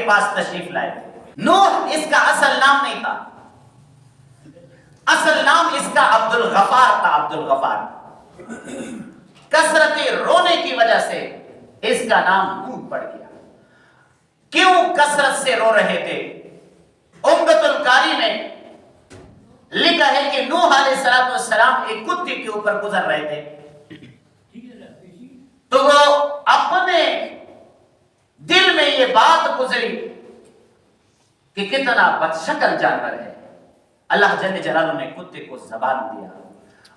پاس تشریف لائے. نوح اس کا اصل نام نہیں تھا، اصل نام اس کا عبد الغفار تھا. عبد الغفار کثرت رونے کی وجہ سے اس کا نام نوح پڑ گیا. کیوں کثرت سے رو رہے تھے؟ عمدۃ القاری میں لکھا ہے کہ نوح علیہ السلام ایک کتے کے اوپر گزر رہے تھے تو وہ اپنے دل میں یہ بات گزری کہ کتنا بدشکل جانور ہے. اللہ جل جلالہ نے کتے کو زبان دیا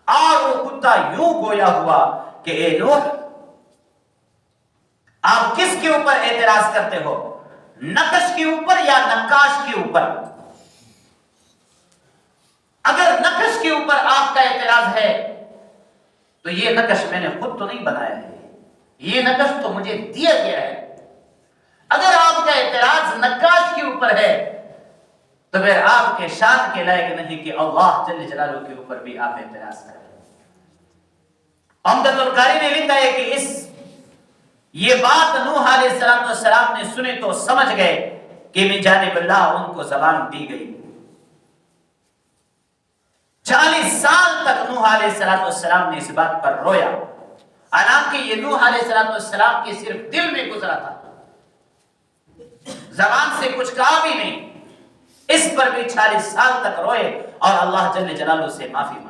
اور وہ کتا یوں گویا ہوا کہ اے نوح، آپ کس کے اوپر اعتراض کرتے ہو؟ نقش کے اوپر یا نقاش کے اوپر؟ اگر نقش کے اوپر آپ کا اعتراض ہے تو یہ نقش میں نے خود تو نہیں بنایا ہے، یہ نقش تو مجھے دیا گیا ہے. اگر آپ کا اعتراض نقاش کے اوپر ہے تو پھر آپ کے شان کے لائق نہیں کہ اللہ جل جلالہ کے اوپر بھی آپ اعتراض کریں. عمدۃ القاری نے لکھا ہے کہ یہ بات نوح علیہ السلام نے سنے تو سمجھ گئے کہ من جانب اللہ ان کو زبان دی گئی. 40 سال تک نوح علیہ السلام نے اس بات پر رویا، حالانکہ یہ نوح علیہ السلام کے صرف دل میں گزرا تھا، زبان سے کچھ کہا بھی نہیں. اس پر بھی 40 سال تک روئے اور اللہ جل جلالہ سے معافی مانگی.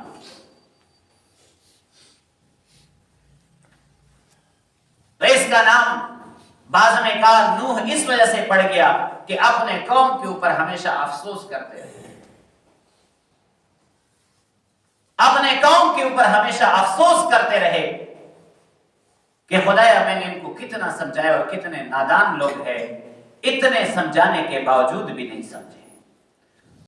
تو اس کا نام بعض میں کہا نوح اس وجہ سے پڑ گیا کہ اپنے قوم کے اوپر ہمیشہ افسوس کرتے رہے، اپنے قوم کے اوپر ہمیشہ افسوس کرتے رہے کہ خدایا میں نے ان کو کتنا سمجھایا اور کتنے نادان لوگ ہیں، اتنے سمجھانے کے باوجود بھی نہیں سمجھے.